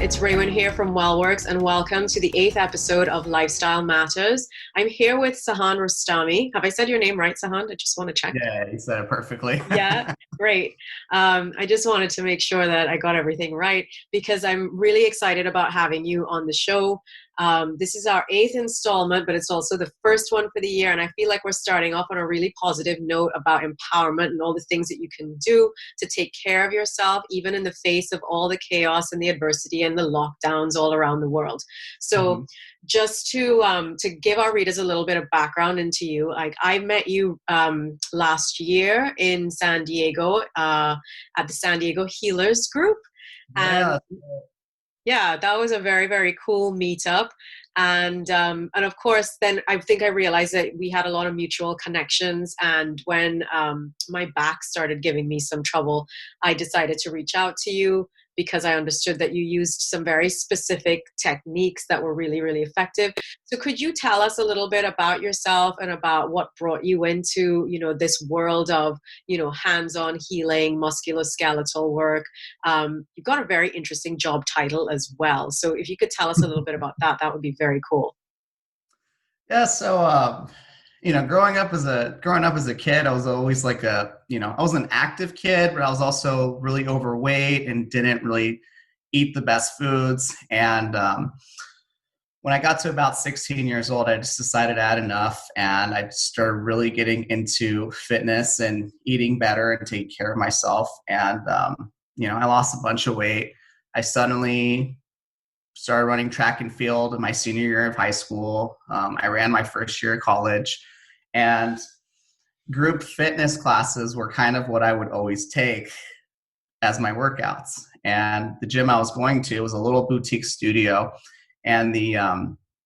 It's Raywin here from WellWorks, and welcome to the 8th episode of Lifestyle Matters. I'm here with Sahand Rostami. Have I said your name right, Sahand? I just want to check. Yeah, you said it perfectly. Yeah, great. I just wanted to make sure that I got everything right because I'm really excited about having you on the show. This is our 8th installment, but it's also the first one for the year. And I feel like we're starting off on a really positive note about empowerment and all the things that you can do to take care of yourself, even in the face of all the chaos and the adversity and the lockdowns all around the world. So just to give our readers a little bit of background into you, like I met you last year in San Diego at the San Diego Healers Group. And Yeah. yeah, that was a very, very cool meetup. And of course, then I think I realized that we had a lot of mutual connections. And when my back started giving me some trouble, I decided to reach out to you because I understood that you used some very specific techniques that were really, really effective. So could you tell us a little bit about yourself and about what brought you into, this world of, hands-on healing, musculoskeletal work? You've got a very interesting job title as well. So if you could tell us a little bit about that, that would be very cool. Yeah. So, growing up as a kid, I was always like I was an active kid, but I was also really overweight and didn't really eat the best foods. And when I got to about 16 years old, I just decided I had enough, and I started really getting into fitness and eating better and taking care of myself. And I lost a bunch of weight. I suddenly started running track and field in my senior year of high school. I ran my first year of college, and group fitness classes were kind of what I would always take as my workouts. And the gym I was going to was a little boutique studio, and the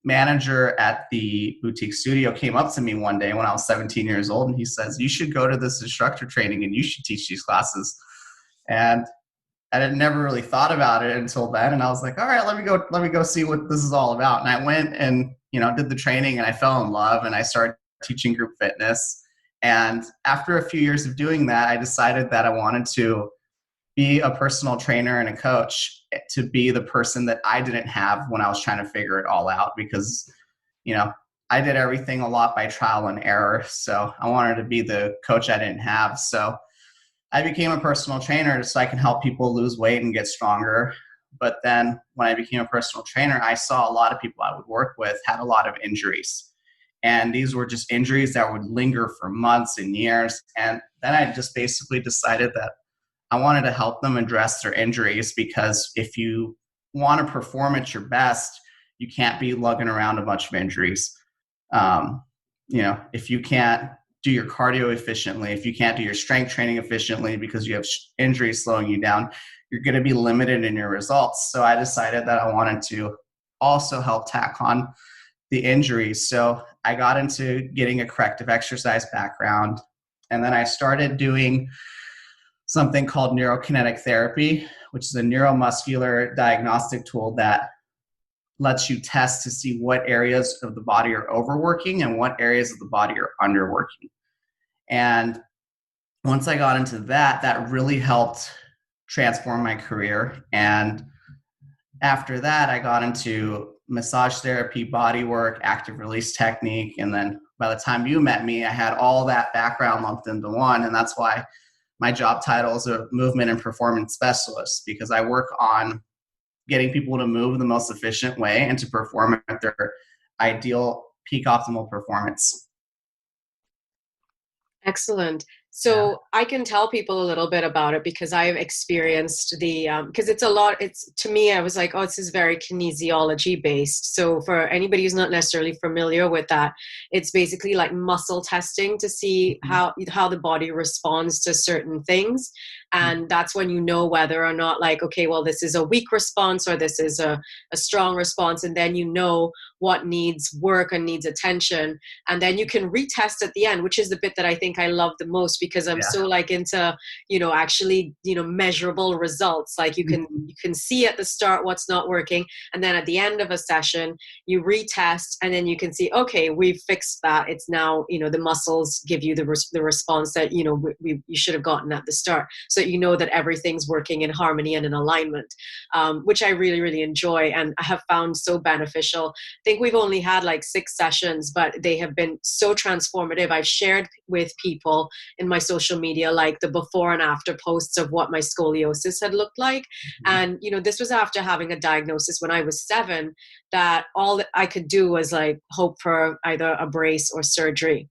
manager at the boutique studio came up to me one day when I was 17 years old, and he says, "You should go to this instructor training and you should teach these classes." And I had never really thought about it until then. And I was like, all right, let me go see what this is all about. And I went and, did the training, and I fell in love, and I started teaching group fitness. And after a few years of doing that, I decided that I wanted to be a personal trainer and a coach, to be the person that I didn't have when I was trying to figure it all out, because, I did everything a lot by trial and error. So I wanted to be the coach I didn't have. So I became a personal trainer so I can help people lose weight and get stronger. But then when I became a personal trainer, I saw a lot of people I would work with had a lot of injuries. And these were just injuries that would linger for months and years. And then I just basically decided that I wanted to help them address their injuries, because if you want to perform at your best, you can't be lugging around a bunch of injuries. If you can't do your cardio efficiently, if you can't do your strength training efficiently because you have injuries slowing you down, you're going to be limited in your results. So I decided that I wanted to also help tack on the injuries. So I got into getting a corrective exercise background, and then I started doing something called neurokinetic therapy, which is a neuromuscular diagnostic tool that lets you test to see what areas of the body are overworking and what areas of the body are underworking. And once I got into that, that really helped transform my career. And after that, I got into massage therapy, body work, active release technique. And then by the time you met me, I had all that background lumped into one. And that's why my job title is a movement and performance specialist, because I work on getting people to move the most efficient way and to perform at their ideal peak optimal performance. Excellent. Yeah. So I can tell people a little bit about it because I've experienced because to me, I was like, oh, this is very kinesiology based. So for anybody who's not necessarily familiar with that, it's basically like muscle testing to see how the body responds to certain things. And that's when you know whether or not, like, okay, well, this is a weak response or this is a strong response. And then you know what needs work and needs attention. And then you can retest at the end, which is the bit that I think I love the most, because I'm so like into, actually, measurable results. Like you can see at the start what's not working. And then at the end of a session, you retest, and then you can see, okay, we've fixed that. It's now, the muscles give you the response that, you should have gotten at the start. So that you know that everything's working in harmony and in alignment, which I really, really enjoy and I have found so beneficial. I think we've only had like 6 sessions, but they have been so transformative. I've shared with people in my social media like the before and after posts of what my scoliosis had looked like. And, this was after having a diagnosis when I was 7, that all that I could do was like hope for either a brace or surgery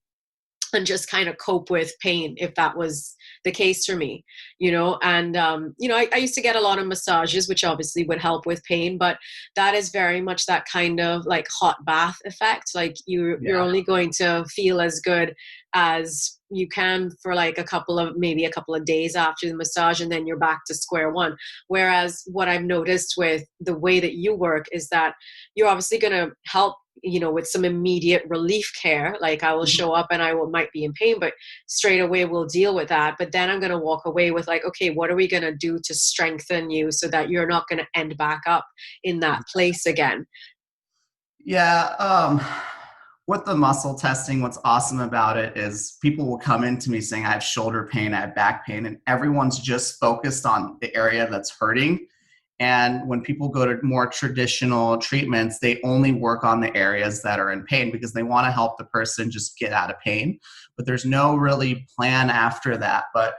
and just kind of cope with pain if that was the case for me, and I used to get a lot of massages, which obviously would help with pain, but that is very much that kind of like hot bath effect. Like you're only going to feel as good as you can for like maybe a couple of days after the massage, and then you're back to square one. Whereas what I've noticed with the way that you work is that you're obviously going to help with some immediate relief care. Like I will show up and might be in pain, but straight away we'll deal with that. But then I'm going to walk away with like, okay, what are we going to do to strengthen you so that you're not going to end back up in that place again? Yeah. With the muscle testing, what's awesome about it is people will come into me saying, I have shoulder pain, I have back pain, and everyone's just focused on the area that's hurting. And when people go to more traditional treatments, they only work on the areas that are in pain because they want to help the person just get out of pain. But there's no really plan after that. But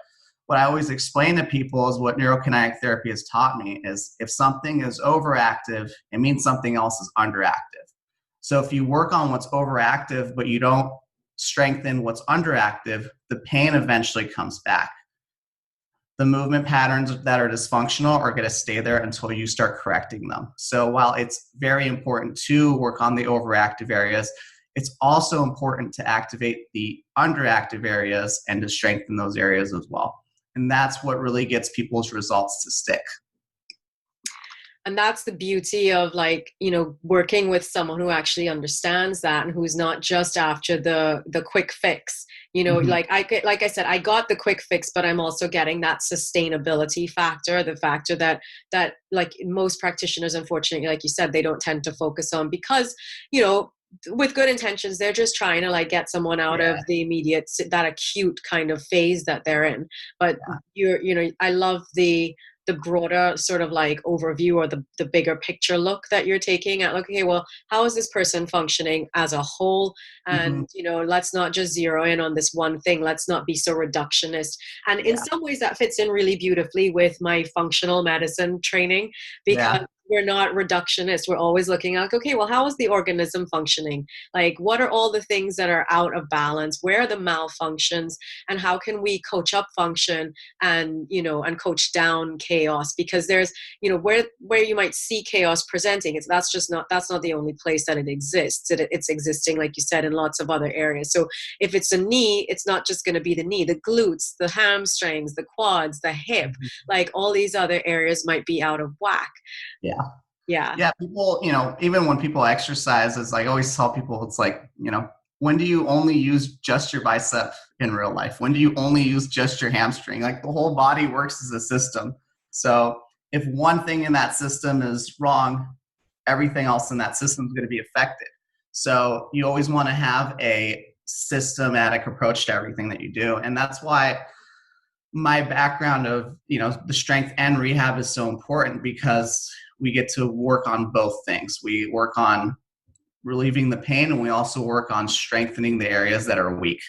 what I always explain to people is what neurokinetic therapy has taught me is if something is overactive, it means something else is underactive. So if you work on what's overactive, but you don't strengthen what's underactive, the pain eventually comes back. The movement patterns that are dysfunctional are going to stay there until you start correcting them. So while it's very important to work on the overactive areas, it's also important to activate the underactive areas and to strengthen those areas as well. And that's what really gets people's results to stick. And that's the beauty of like, working with someone who actually understands that and who's not just after the quick fix. Like I said, I got the quick fix, but I'm also getting that sustainability factor, the factor that like most practitioners, unfortunately, like you said, they don't tend to focus on because, with good intentions, they're just trying to like get someone out of the immediate, that acute kind of phase that they're in. But I love the broader sort of like overview or the bigger picture look that you're taking at like, okay, well, how is this person functioning as a whole? And, let's not just zero in on this one thing. Let's not be so reductionist. And in some ways that fits in really beautifully with my functional medicine training because we're not reductionist. We're always looking at, okay, well, how is the organism functioning? Like, what are all the things that are out of balance? Where are the malfunctions? And how can we coach up function and, and coach down chaos? Because there's, where you might see chaos presenting, that's not the only place that it exists. It's existing, like you said, in lots of other areas. So if it's a knee, it's not just going to be the knee, the glutes, the hamstrings, the quads, the hip, like all these other areas might be out of whack. Yeah. People, even when people exercise, it's like I always tell people, it's like, when do you only use just your bicep in real life? When do you only use just your hamstring? Like the whole body works as a system. So if one thing in that system is wrong, everything else in that system is going to be affected. So you always want to have a systematic approach to everything that you do. And that's why my background of, the strength and rehab is so important because we get to work on both things. We work on relieving the pain and we also work on strengthening the areas that are weak.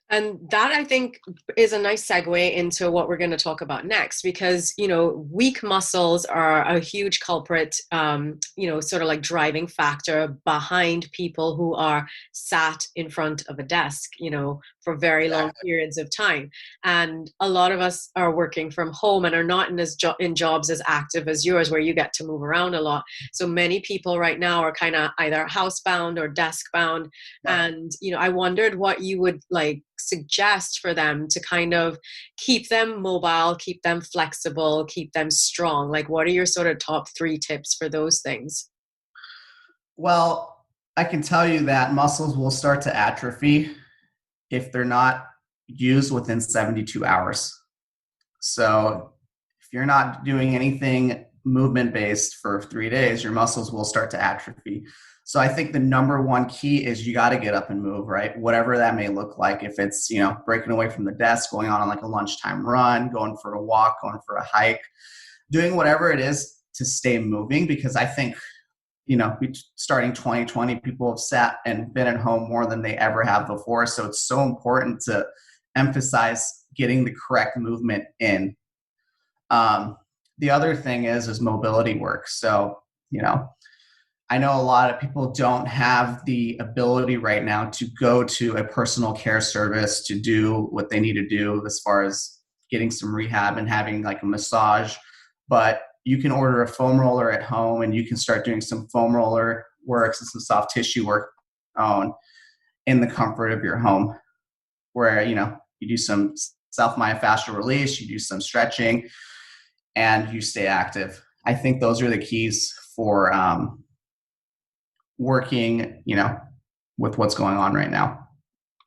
And that I think is a nice segue into what we're going to talk about next, because, weak muscles are a huge culprit, sort of like driving factor behind people who are sat in front of a desk, for very long periods of time. And a lot of us are working from home and are not in jobs as active as yours, where you get to move around a lot. So many people right now are kind of either housebound or desk bound. And, I wondered what you would like suggest for them to kind of keep them mobile, keep them flexible, keep them strong. Like, what are your sort of top 3 tips for those things? Well, I can tell you that muscles will start to atrophy if they're not used within 72 hours. So if you're not doing anything movement based for 3 days, your muscles will start to atrophy. So I think the number one key is you got to get up and move, right? Whatever that may look like. If it's, breaking away from the desk, going on like a lunchtime run, going for a walk, going for a hike, doing whatever it is to stay moving. Because I think, starting 2020, people have sat and been at home more than they ever have before. So it's so important to emphasize getting the correct movement in. The other thing is mobility work. So, I know a lot of people don't have the ability right now to go to a personal care service to do what they need to do as far as getting some rehab and having like a massage. But you can order a foam roller at home and you can start doing some foam roller works and some soft tissue work on in the comfort of your home, where, you do some self-myofascial release, you do some stretching, and you stay active. I think those are the keys for working, with what's going on right now.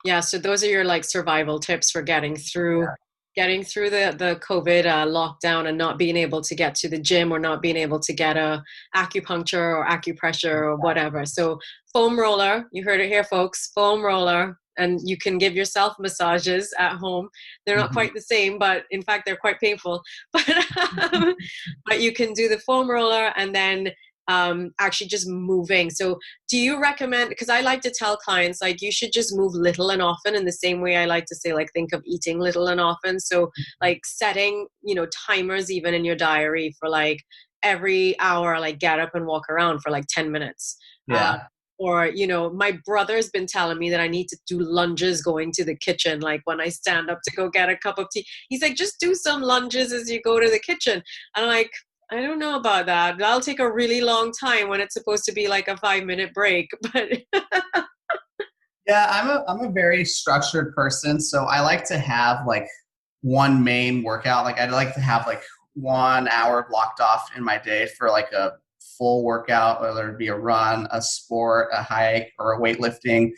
Yeah, so those are your like survival tips for getting through the COVID lockdown and not being able to get to the gym or not being able to get a acupuncture or acupressure or whatever. So foam roller, you heard it here, folks, foam roller, and you can give yourself massages at home. They're not Mm-hmm. quite the same, but in fact, they're quite painful. But you can do the foam roller and then actually just moving. So do you recommend, because I like to tell clients like you should just move little and often, in the same way I like to say like think of eating little and often. So like setting timers even in your diary for like every hour, like get up and walk around for like 10 minutes. Yeah. Or my brother's been telling me that I need to do lunges going to the kitchen, like when I stand up to go get a cup of tea. He's like, just do some lunges as you go to the kitchen. And I'm like, I don't know about that. That'll take a really long time when it's supposed to be like a 5-minute break. But Yeah, I'm a very structured person, so I like to have like one main workout. Like I'd like to have like 1 hour blocked off in my day for like a full workout, whether it be a run, a sport, a hike, or a weightlifting.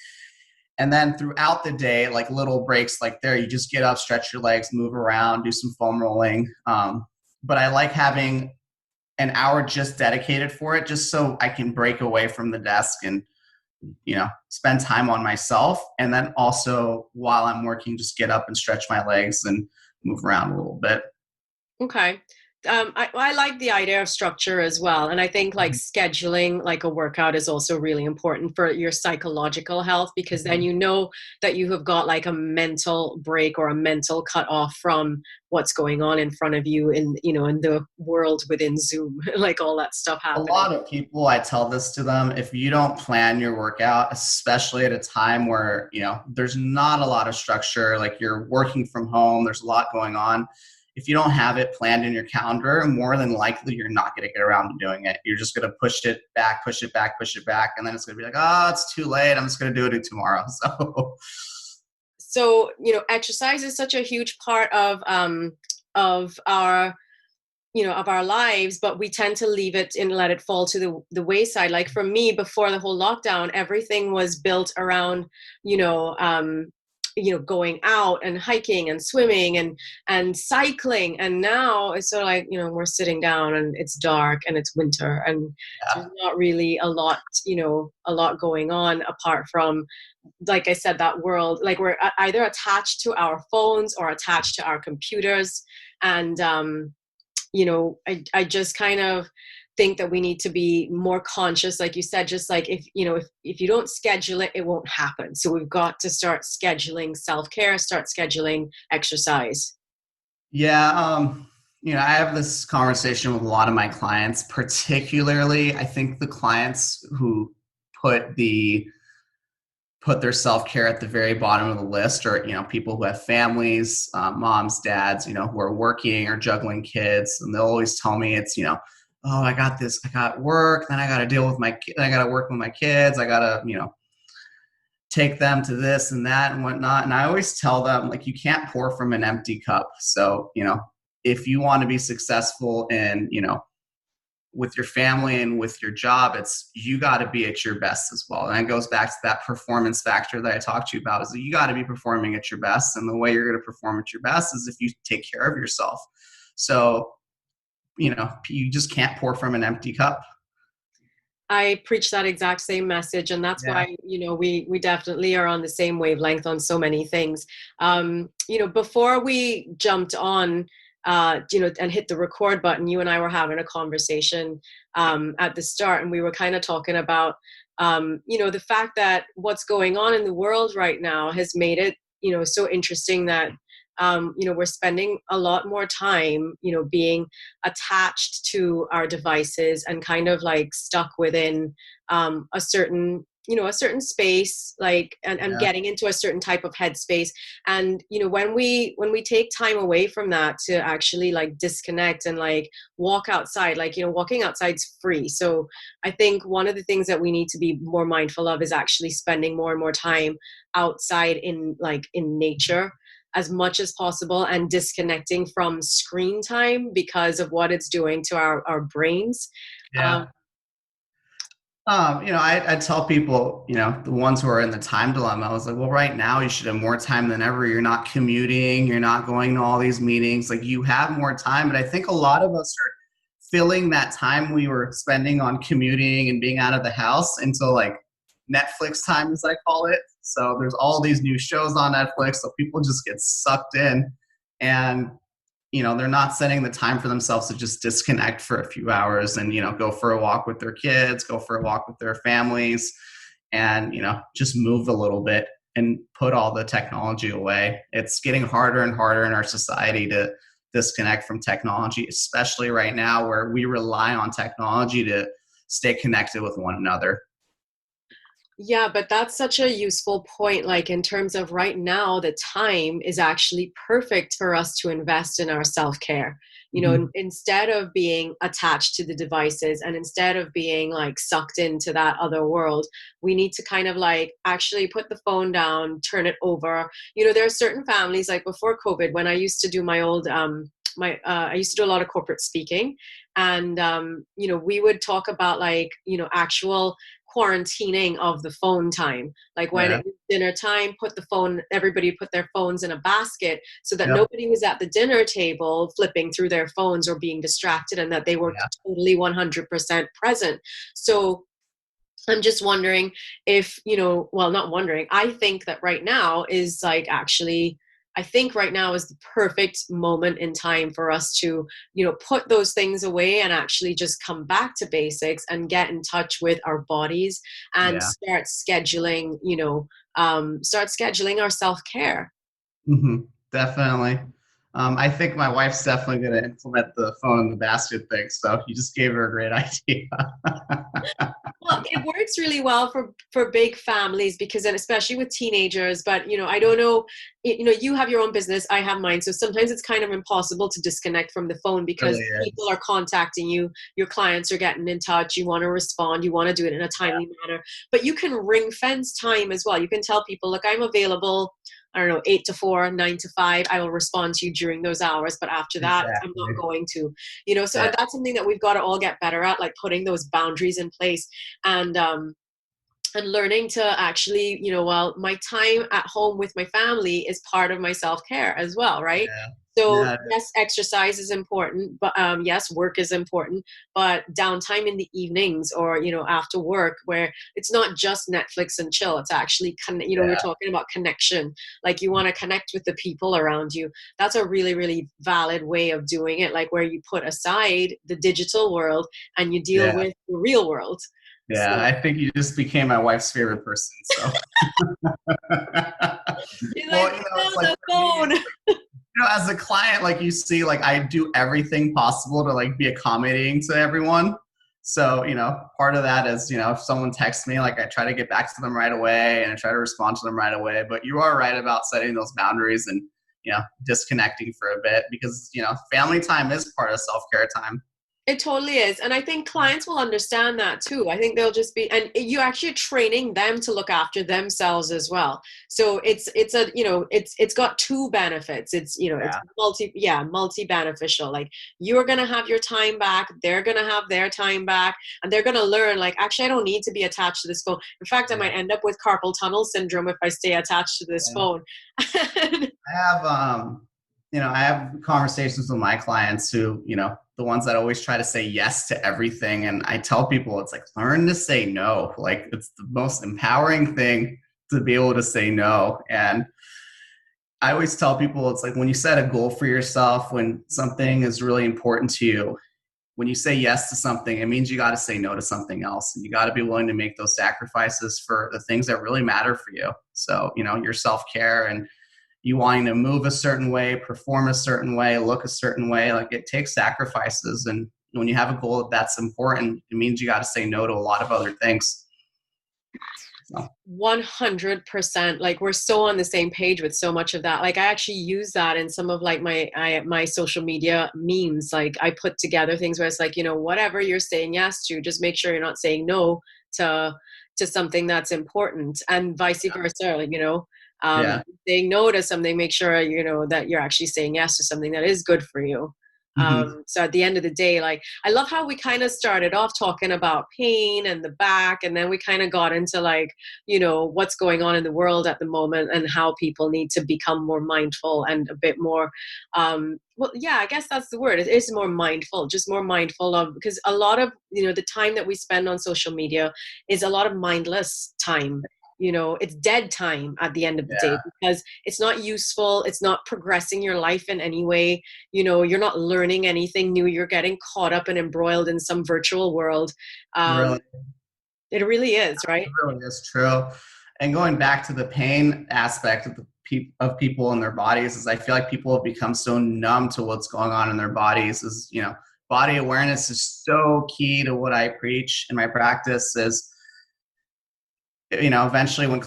And then throughout the day, like little breaks like there, you just get up, stretch your legs, move around, do some foam rolling. But I like having an hour just dedicated for it, just so I can break away from the desk and, spend time on myself. And then also while I'm working, just get up and stretch my legs and move around a little bit. okay. I like the idea of structure as well. And I think like scheduling like a workout is also really important for your psychological health, because then you know that you have got like a mental break or a mental cut off from what's going on in front of you in the world within Zoom, like all that stuff A happening. lot of people, I tell this to them, if you don't plan your workout, especially at a time where, there's not a lot of structure, like you're working from home, there's a lot going on. If you don't have it planned in your calendar, more than likely you're not going to get around to doing it. You're just going to push it back, push it back, push it back. And then it's going to be like, oh, it's too late. I'm just going to do it tomorrow. So exercise is such a huge part of our of our lives, but we tend to leave it and let it fall to the wayside. Like for me, before the whole lockdown, everything was built around you know um going out and hiking and swimming and cycling. And now it's sort of like we're sitting down and it's dark and it's winter and Yeah. there's not really a lot going on, apart from, like I said, that world, like we're either attached to our phones or attached to our computers. And I just kind of think that we need to be more conscious, like you said, just like if you don't schedule it, it won't happen. So we've got to start scheduling self-care, start scheduling exercise. Yeah. I have this conversation with a lot of my clients, particularly I think the clients who put their self-care at the very bottom of the list, or people who have families, moms, dads, who are working or juggling kids, and they'll always tell me it's oh, I got this, I got work, then I got to deal with my I got to work with my kids, I got to take them to this and that and whatnot. And I always tell them, like, you can't pour from an empty cup. So if you want to be successful in with your family and with your job, it's you got to be at your best as well. And it goes back to that performance factor that I talked to you about, is that you got to be performing at your best. And the way you're going to perform at your best is if you take care of yourself. So, you just can't pour from an empty cup. I preach that exact same message, and that's Yeah, why we definitely are on the same wavelength on so many things. Before we jumped on, and hit the record button, you and I were having a conversation at the start, and we were kind of talking about the fact that what's going on in the world right now has made it so interesting that we're spending a lot more time being attached to our devices and kind of like stuck within a certain space, like, and yeah, getting into a certain type of headspace. And when we take time away from that to actually like disconnect and like walk outside, like walking outside's free. So I think one of the things that we need to be more mindful of is actually spending more and more time outside in nature as much as possible, and disconnecting from screen time because of what it's doing to our brains. yeah. Um, I tell people, the ones who are in the time dilemma, I was like, well, right now you should have more time than ever. You're not commuting, you're not going to all these meetings. Like you have more time. But I think a lot of us are filling that time we were spending on commuting and being out of the house into like Netflix time, as I call it. So there's all these new shows on Netflix. So people just get sucked in, and they're not setting the time for themselves to just disconnect for a few hours and go for a walk with their kids, go for a walk with their families, and just move a little bit and put all the technology away. It's getting harder and harder in our society to disconnect from technology, especially right now where we rely on technology to stay connected with one another. Yeah, but that's such a useful point. Like, in terms of right now, the time is actually perfect for us to invest in our self care. Mm-hmm. Instead of being attached to the devices and instead of being like sucked into that other world, we need to kind of like actually put the phone down, turn it over. There are certain families, like before COVID, when I used to do I used to do a lot of corporate speaking, and we would talk about like actual quarantining of the phone time. Like when Yeah. it was dinner time, everybody put their phones in a basket so that Yep. nobody was at the dinner table flipping through their phones or being distracted, and that they were Yeah. totally 100% present. So I'm just wondering if, well, not wondering, I think that right now is like actually, I think right now is the perfect moment in time for us to, put those things away and actually just come back to basics and get in touch with our bodies and Yeah. start scheduling our self-care. Hmm. Definitely. I think my wife's definitely going to implement the phone in the basket thing. So you just gave her a great idea. Well, it works really well for big families because, and especially with teenagers. But I don't know. You have your own business, I have mine. So sometimes it's kind of impossible to disconnect from the phone because Really people is. are contacting you, your clients are getting in touch. You want to respond, you want to do it in a Yeah. timely manner. But you can ring fence time as well. You can tell people, look, I'm available. I don't know, 8 to 4, 9 to 5. I will respond to you during those hours, but after that, I'm not Exactly. going to. So Yeah. and that's something that we've got to all get better at, like putting those boundaries in place, and learning to actually, well, my time at home with my family is part of my self-care as well, right? Yeah. So Yeah. yes, exercise is important, but yes, work is important, but downtime in the evenings or after work, where it's not just Netflix and chill, it's actually we're Yeah. talking about connection. Like, you want to connect with the people around you. That's a really, really valid way of doing it, like where you put aside the digital world and you deal Yeah. with the real world. Yeah. So I think you just became my wife's favorite person. So, she's like, well, put it's down like the for me, phone. as a client, like you see, like I do everything possible to like be accommodating to everyone. So, part of that is, if someone texts me, like I try to get back to them right away and I try to respond to them right away. But you are right about setting those boundaries and, disconnecting for a bit because, family time is part of self-care time. It totally is. And I think clients will understand that too. I think they'll just be, and you actually training them to look after themselves as well. So it's got two benefits. It's Yeah. multi beneficial. Like, you're going to have your time back. They're going to have their time back, and they're going to learn, like, actually, I don't need to be attached to this phone. In fact, I Yeah. might end up with carpal tunnel syndrome if I stay attached to this Yeah. phone. I have, I have conversations with my clients who, the ones that always try to say yes to everything. And I tell people, it's like, learn to say no. Like, it's the most empowering thing to be able to say no. And I always tell people, it's like when you set a goal for yourself, when something is really important to you, when you say yes to something, it means you got to say no to something else. And you got to be willing to make those sacrifices for the things that really matter for you. So, your self care and you wanting to move a certain way, perform a certain way, look a certain way, like it takes sacrifices. And when you have a goal that's important, it means you got to say no to a lot of other things. So, 100%. Like we're so on the same page with so much of that. Like I actually use that in some of like my social media memes. Like I put together things where it's like, whatever you're saying yes to, just make sure you're not saying no to something that's important, and vice versa. Like, yeah. saying no to something, make sure that you're actually saying yes to something that is good for you. Mm-hmm. So at the end of the day, like I love how we kind of started off talking about pain and the back, and then we kind of got into like, what's going on in the world at the moment and how people need to become more mindful and a bit more, well, yeah, I guess that's the word. It is more mindful, just more mindful of, because a lot of, the time that we spend on social media is a lot of mindless time. It's dead time at the end of the day Yeah. because it's not useful. It's not progressing your life in any way. You're not learning anything new. You're getting caught up and embroiled in some virtual world. Really, It really is, right? it really is true. And going back to the pain aspect of of people and their bodies, is I feel like people have become so numb to what's going on in their bodies. Is body awareness is so key to what I preach in my practice. Is eventually when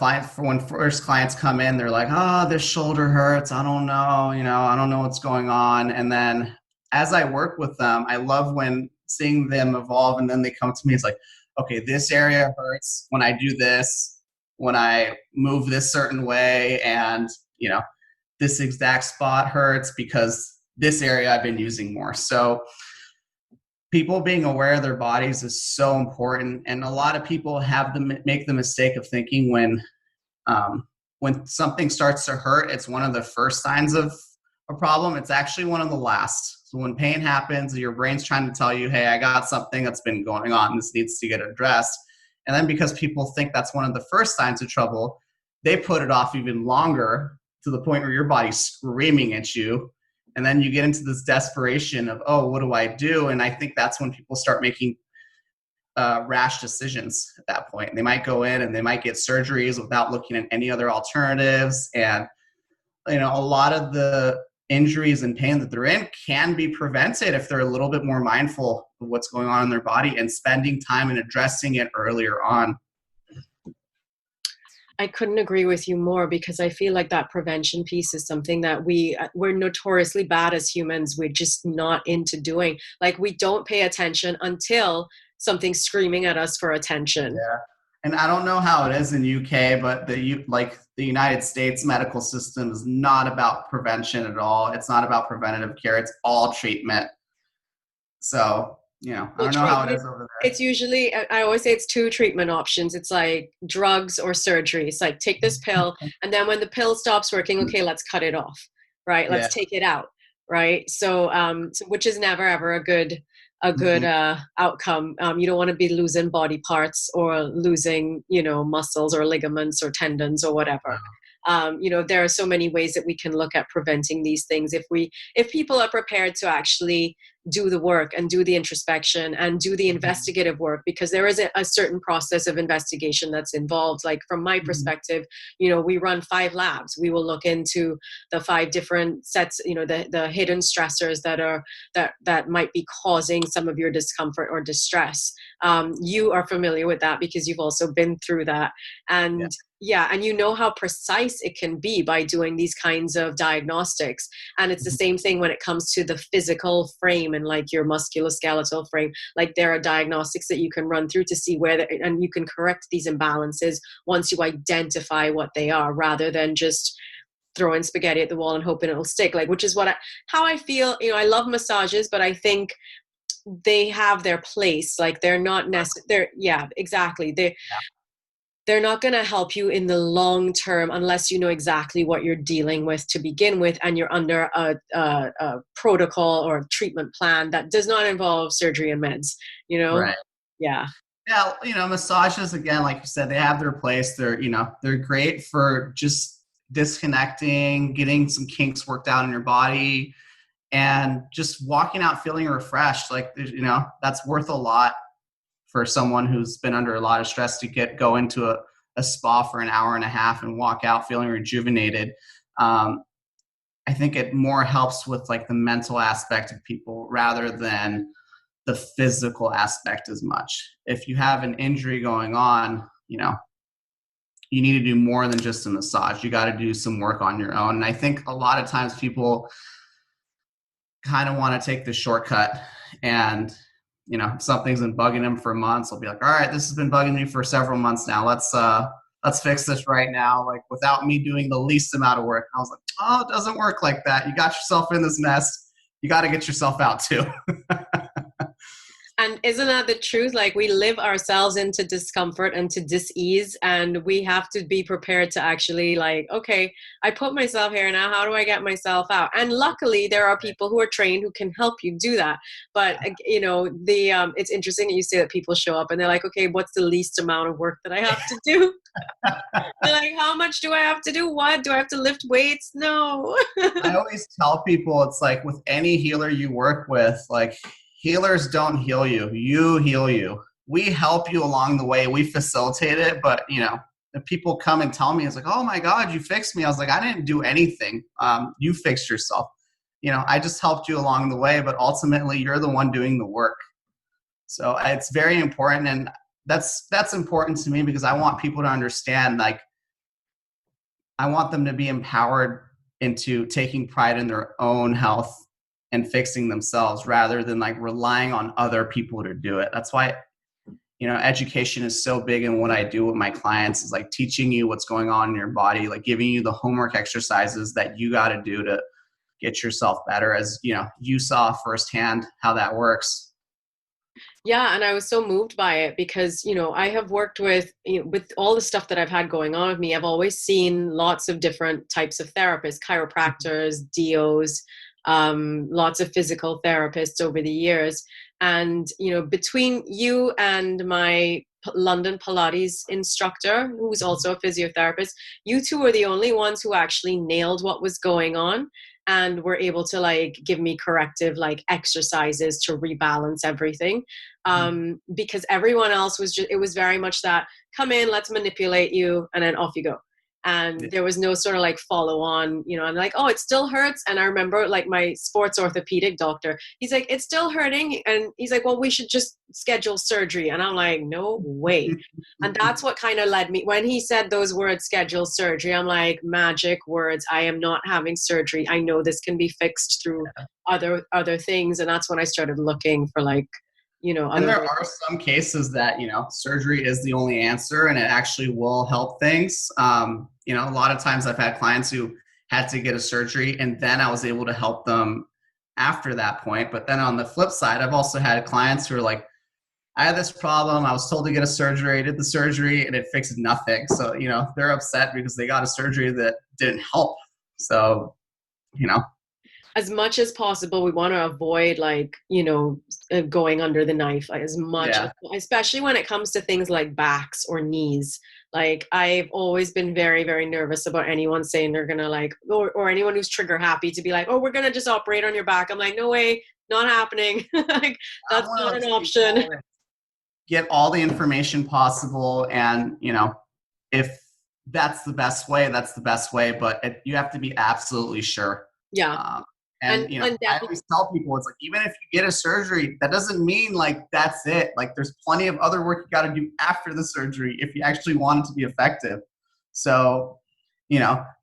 first clients come in, they're like, oh, this shoulder hurts. I don't know, I don't know what's going on. And then as I work with them, I love when seeing them evolve. And then they come to me, it's like, okay, this area hurts when I do this, when I move this certain way. And, this exact spot hurts because this area I've been using more. So people being aware of their bodies is so important. And a lot of people make the mistake of thinking when something starts to hurt, it's one of the first signs of a problem. It's actually one of the last. So when pain happens, your brain's trying to tell you, hey, I got something that's been going on. This needs to get addressed. And then because people think that's one of the first signs of trouble, they put it off even longer to the point where your body's screaming at you. And then you get into this desperation of, oh, what do I do? And I think that's when people start making rash decisions at that point. They might go in and they might get surgeries without looking at any other alternatives. And, a lot of the injuries and pain that they're in can be prevented if they're a little bit more mindful of what's going on in their body and spending time and addressing it earlier on. I couldn't agree with you more because I feel like that prevention piece is something that we're notoriously bad as humans. We're just not into doing. Like we don't pay attention until something's screaming at us for attention. Yeah. And I don't know how it is in UK, but the United States medical system is not about prevention at all. It's not about preventative care. It's all treatment. So, I So don't know how it is over there. it's usually, I always say it's two treatment options. It's like drugs or surgery. It's like take this pill, and then when the pill stops working, okay, let's cut it off, right? Yeah. Let's take it out, right? So which is never ever a good Mhm. outcome. You don't want to be losing body parts or losing, muscles or ligaments or tendons or whatever. There are so many ways that we can look at preventing these things if people are prepared to actually do the work and do the introspection and do the investigative work, because there is a certain process of investigation that's involved. Like from my Mhm. perspective, we run 5 labs. We will look into the 5 different sets, the hidden stressors that might be causing some of your discomfort or distress. You are familiar with that because you've also been through that. Yeah. And yeah, and how precise it can be by doing these kinds of diagnostics. And it's the Mhm. same thing when it comes to the physical frame and like your musculoskeletal frame. Like there are diagnostics that you can run through to see and you can correct these imbalances once you identify what they are, rather than just throwing spaghetti at the wall and hoping it'll stick. Like, which is how I feel. I love massages, but I think they have their place. Like they're not necessary. Yeah, exactly. they're not going to help you in the long term unless you know exactly what you're dealing with to begin with, and you're under a protocol or treatment plan that does not involve surgery and meds, you know? Right. Yeah. Yeah, massages, again, like you said, they have their place. They're great for just disconnecting, getting some kinks worked out in your body, and just walking out feeling refreshed. Like, that's worth a lot for someone who's been under a lot of stress to go into a spa for an hour and a half and walk out feeling rejuvenated. I think it more helps with like the mental aspect of people rather than the physical aspect as much. If you have an injury going on, you need to do more than just a massage. You got to do some work on your own. And I think a lot of times people kind of want to take the shortcut, and if something's been bugging them for months, they'll be like, all right, this has been bugging me for several months now. Let's fix this right now, like without me doing the least amount of work. I was like, oh, it doesn't work like that. You got yourself in this mess. You got to get yourself out too. And isn't that the truth? Like, we live ourselves into discomfort and to dis-ease, and we have to be prepared to actually, like, okay, I put myself here now, how do I get myself out? And luckily there are people who are trained who can help you do that. But it's interesting that you say that people show up and they're like, okay, what's the least amount of work that I have to do? They're like, how much do I have to do? What do I have to lift weights? No. I always tell people, it's like with any healer you work with, like, healers don't heal you. You heal you. We help you along the way. We facilitate it. But, if people come and tell me, it's like, oh my God, you fixed me. I was like, I didn't do anything. You fixed yourself. I just helped you along the way, but ultimately you're the one doing the work. So it's very important. And that's important to me because I want people to understand, like, I want them to be empowered into taking pride in their own health and fixing themselves rather than like relying on other people to do it. That's why, education is so big in what I do with my clients, is like teaching you what's going on in your body, like giving you the homework exercises that you got to do to get yourself better, as, you saw firsthand how that works. Yeah, and I was so moved by it because, I have worked with all the stuff that I've had going on with me. I've always seen lots of different types of therapists, chiropractors, DOs, lots of physical therapists over the years. And, between you and my London Pilates instructor, who's also a physiotherapist, you two were the only ones who actually nailed what was going on and were able to like give me corrective like exercises to rebalance everything. Because everyone else was it was very much that, come in, let's manipulate you, and then off you go. And there was no sort of like follow on, and like, oh, it still hurts. And I remember like my sports orthopedic doctor, he's like, it's still hurting. And he's like, well, we should just schedule surgery. And I'm like, no way. And that's what kind of led me, when he said those words, schedule surgery, I'm like, magic words. I am not having surgery. I know this can be fixed through other things. And that's when I started looking for like, and there are some cases that, surgery is the only answer and it actually will help things. A lot of times I've had clients who had to get a surgery and then I was able to help them after that point. But then on the flip side, I've also had clients who are like, I had this problem. I was told to get a surgery. I did the surgery and it fixed nothing. So, they're upset because they got a surgery that didn't help. So, as much as possible, we want to avoid like, going under the knife as much, especially when it comes to things like backs or knees. Like, I've always been very, very nervous about anyone saying they're going to like, or anyone who's trigger happy to be like, oh, we're going to just operate on your back. I'm like, no way, not happening. Like, that's not an option. Get all the information possible. And, if that's the best way, that's the best way. But you have to be absolutely sure. Yeah. And I always tell people, it's like, even if you get a surgery, that doesn't mean like that's it. Like, there's plenty of other work you got to do after the surgery if you actually want it to be effective. So,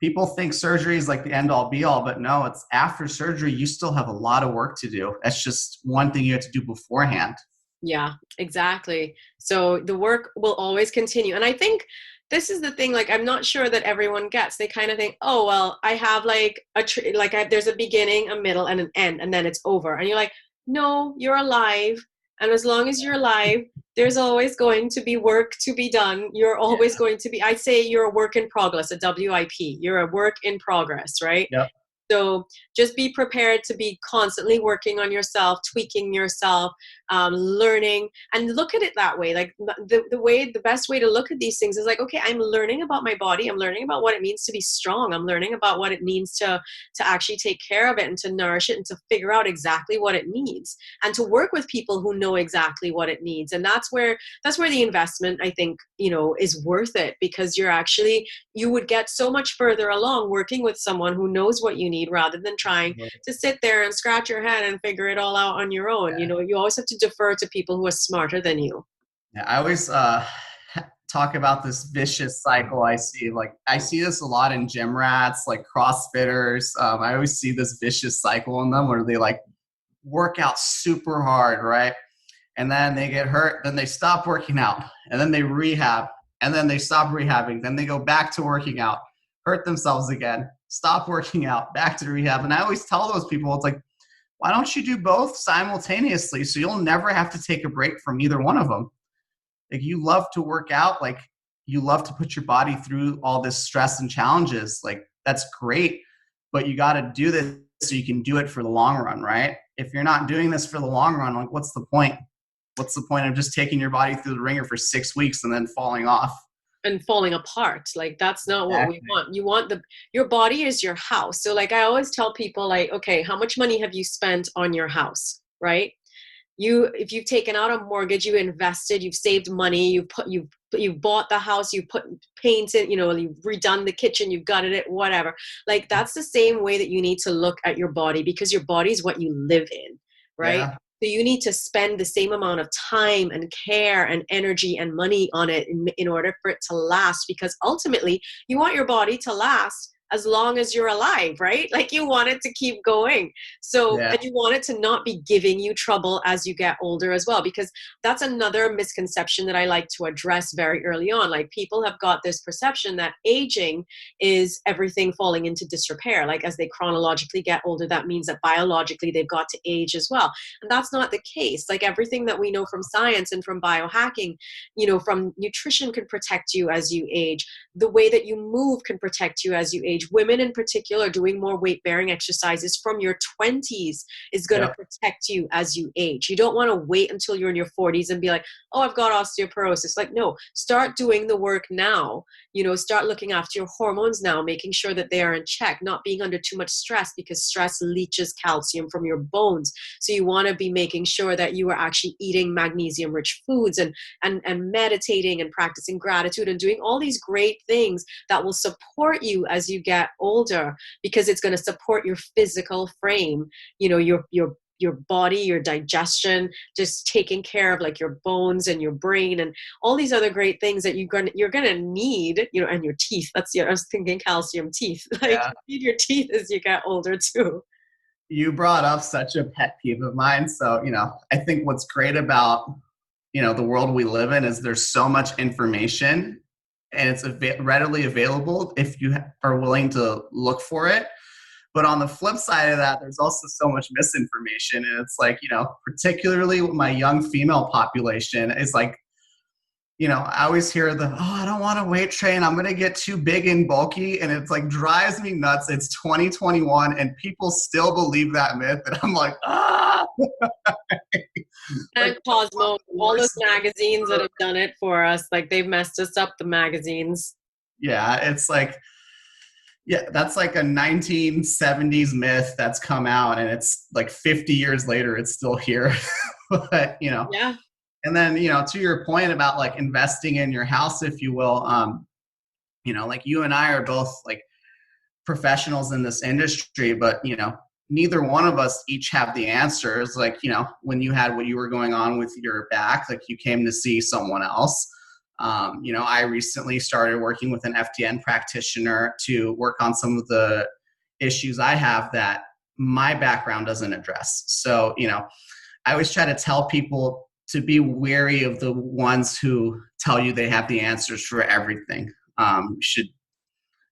people think surgery is like the end all be all, but no, it's after surgery, you still have a lot of work to do. That's just one thing you have to do beforehand. Yeah, exactly. So the work will always continue. And I think this is the thing, like, I'm not sure that everyone gets. They kind of think, oh, well, I have like there's a beginning, a middle, and an end, and then it's over. And you're like, no, you're alive. And as long as you're alive, there's always going to be work to be done. You're always going to be, I'd say you're a work in progress, a WIP. You're a work in progress, right? Yep. So just be prepared to be constantly working on yourself, tweaking yourself, learning, and look at it that way. Like the best way to look at these things is like, okay, I'm learning about my body. I'm learning about what it means to be strong. I'm learning about what it means to actually take care of it and to nourish it and to figure out exactly what it needs and to work with people who know exactly what it needs. And that's where the investment, I think, is worth it, because you would get so much further along working with someone who knows what you need rather than trying to sit there and scratch your head and figure it all out on your own. You always have to defer to people who are smarter than you. Yeah, I always talk about this vicious cycle I see. Like, I see this a lot in gym rats, like CrossFitters. I always see this vicious cycle in them where they like work out super hard, right? And then they get hurt, then they stop working out, and then they rehab, and then they stop rehabbing, then they go back to working out, hurt themselves again, stop working out, back to rehab. And I always tell those people, it's like, why don't you do both simultaneously so you'll never have to take a break from either one of them? Like, you love to work out, like you love to put your body through all this stress and challenges. Like, that's great, but you got to do this so you can do it for the long run, right? If you're not doing this for the long run, like, what's the point? What's the point of just taking your body through the ringer for 6 weeks and then falling off? And falling apart. Like, that's not what we want. You want your body is your house. So like, I always tell people, like, okay, how much money have you spent on your house, right? If you've taken out a mortgage, you invested, you've saved money, you've bought the house, you put paint in, you've redone the kitchen, you've gutted it, whatever. Like, that's the same way that you need to look at your body, because your body is what you live in, right? Yeah. So you need to spend the same amount of time and care and energy and money on it in order for it to last, because ultimately you want your body to last as long as you're alive, right? Like, you want it to keep going. So, Yeah. and you want it to not be giving you trouble as you get older as well, because that's another misconception that I like to address very early on. Like, people have got this perception that aging is everything falling into disrepair. Like, as they chronologically get older, that means that biologically they've got to age as well. And that's not the case. Like, everything that we know from science and from biohacking, from nutrition, can protect you as you age. The way that you move can protect you as you age. Women in particular, doing more weight-bearing exercises from your 20s is going to protect you as you age. You don't want to wait until you're in your 40s and be like, oh, I've got osteoporosis. Like, no, start doing the work now. Start looking after your hormones now, making sure that they are in check, not being under too much stress, because stress leaches calcium from your bones. So you want to be making sure that you are actually eating magnesium-rich foods and meditating and practicing gratitude and doing all these great things that will support you as you get older, because it's going to support your physical frame, your body, your digestion, just taking care of like your bones and your brain and all these other great things that you're gonna need, and your teeth. I was thinking calcium teeth. Like, you need your teeth as you get older too. You brought up such a pet peeve of mine. So, I think what's great about, the world we live in is there's so much information, and it's readily available if you are willing to look for it. But on the flip side of that, there's also so much misinformation. And it's like, particularly with my young female population, it's like, I always hear I don't want to weight train, I'm going to get too big and bulky. And it's like, drives me nuts. It's 2021 and people still believe that myth. And I'm like, And like, Cosmo, all those magazines that have done it for us, like, they've messed us up, the magazines. Yeah, it's like, that's like a 1970s myth that's come out, and it's like 50 years later, it's still here. But, Yeah. And then, to your point about like investing in your house, if you will, like, you and I are both like professionals in this industry, but, neither one of us each have the answers. Like, when you had what you were going on with your back, like, you came to see someone else. I recently started working with an FDN practitioner to work on some of the issues I have that my background doesn't address. So, I always try to tell people to be wary of the ones who tell you they have the answers for everything. You should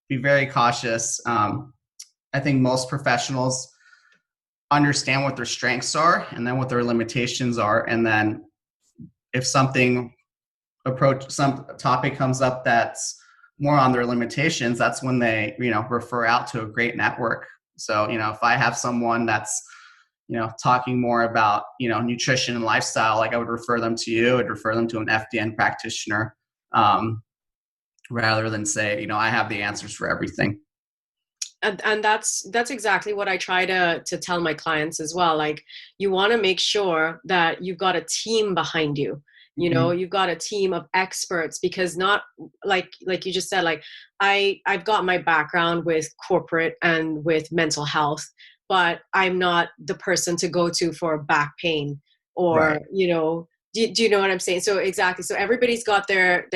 be very cautious. I think most professionals understand what their strengths are and then what their limitations are. And then if some topic comes up that's more on their limitations, that's when they, refer out to a great network. So, if I have someone that's, talking more about, nutrition and lifestyle, like I would refer them to you, I'd refer them to an FDN practitioner, rather than say, I have the answers for everything. And that's exactly what I try to tell my clients as well. Like, you want to make sure that you've got a team behind you. Mm-hmm. You've got a team of experts, because not like you just said, like I've got my background with corporate and with mental health, but I'm not the person to go to for back pain or, Right. do you know what I'm saying? So exactly. So everybody's got their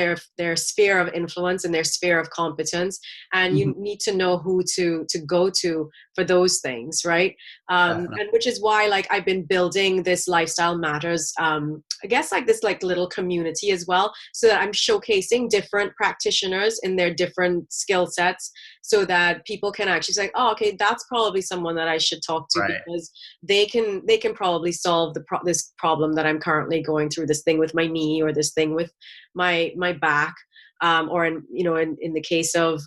sphere of influence and their sphere of competence, and Mm-hmm. you need to know who to go to for those things, right? Definitely. And which is why, like, I've been building this Lifestyle Matters, I guess, like this like little community as well, so that I'm showcasing different practitioners in their different skill sets, so that people can actually say, oh, okay, that's probably someone that I should talk to, Right. because they can probably solve this problem that I'm currently going through, this thing with my knee, or this thing with my back, or in the case of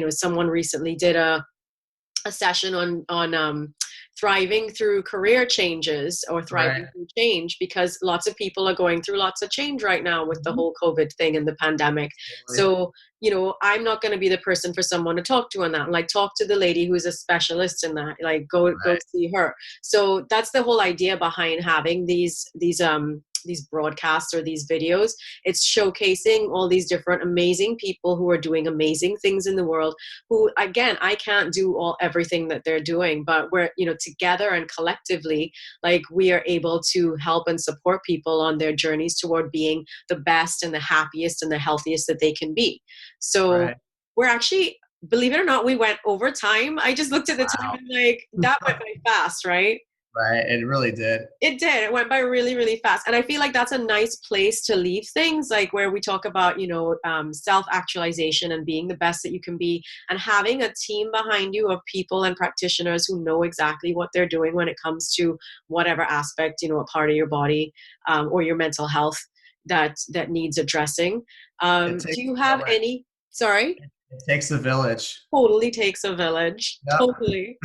someone recently did a session on thriving through career changes, or Right. thriving through change, because lots of people are going through lots of change right now with the Mm-hmm. whole COVID thing and the pandemic. Totally. So, I'm not going to be the person for someone to talk to on that. Like, talk to the lady who's a specialist in that. Like, go Right. see her. So that's the whole idea behind having these broadcasts or these videos. It's showcasing all these different amazing people who are doing amazing things in the world, who, again, I can't do everything that they're doing, but we're, together and collectively, like, we are able to help and support people on their journeys toward being the best and the happiest and the healthiest that they can be. So Right. we're actually, believe it or not, we went over time. I just looked at the time Wow. and, like, that went by fast, right? Right. It really did. It did. It went by really, really fast. And I feel like that's a nice place to leave things, like where we talk about, self-actualization and being the best that you can be, and having a team behind you of people and practitioners who know exactly what they're doing when it comes to whatever aspect, a part of your body, or your mental health that needs addressing. It Do takes you a have village. any, sorry? It takes a village. Totally takes a village. Yep. Totally.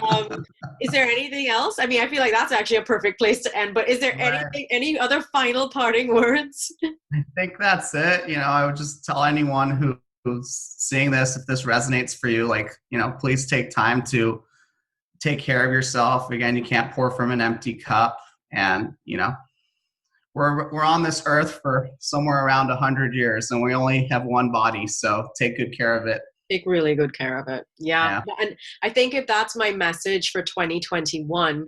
Um, is there anything else? I mean, I feel like that's actually a perfect place to end, but is there Right. any other final parting words? I think that's it. I would just tell anyone who's seeing this, if this resonates for you, like, please take time to take care of yourself. Again, you can't pour from an empty cup. And, we're on this earth for somewhere around 100 years, and we only have one body. So take good care of it. Take really good care of it. Yeah. Yeah. And I think if that's my message for 2021,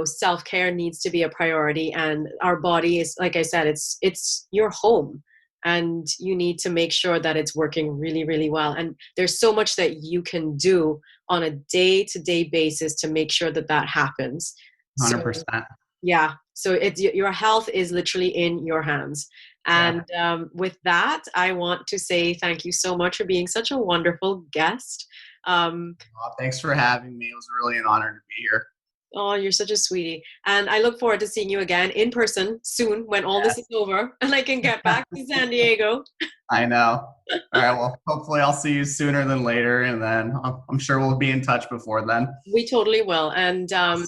self-care needs to be a priority, and our body is, like I said, it's your home, and you need to make sure that it's working really, really well. And there's so much that you can do on a day-to-day basis to make sure that that happens. So 100%. yeah. So it's your health is literally in your hands. Yeah. And with that, I want to say thank you so much for being such a wonderful guest. Well, thanks for having me. It was really an honor to be here. Oh, you're such a sweetie. And I look forward to seeing you again in person soon, when all this is Yes, over and I can get back to San Diego. I know. All right. Well, hopefully I'll see you sooner than later, and then I'm sure we'll be in touch before then. We totally will. And Awesome.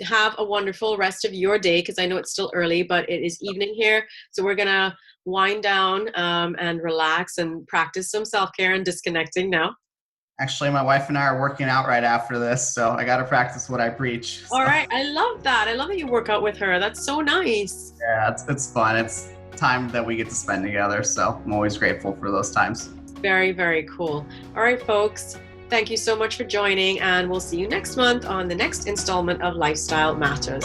have a wonderful rest of your day, because I know it's still early, but it is evening here. So we're going to wind down, and relax and practice some self-care and disconnecting now. Actually, my wife and I are working out right after this, so I got to practice what I preach. All So right. I love that. I love that you work out with her. That's so nice. yeah, it's fun. It's time that we get to spend together. So I'm always grateful for those times. Very, very cool. All right, folks. Thank you so much for joining, and we'll see you next month on the next installment of Lifestyle Matters.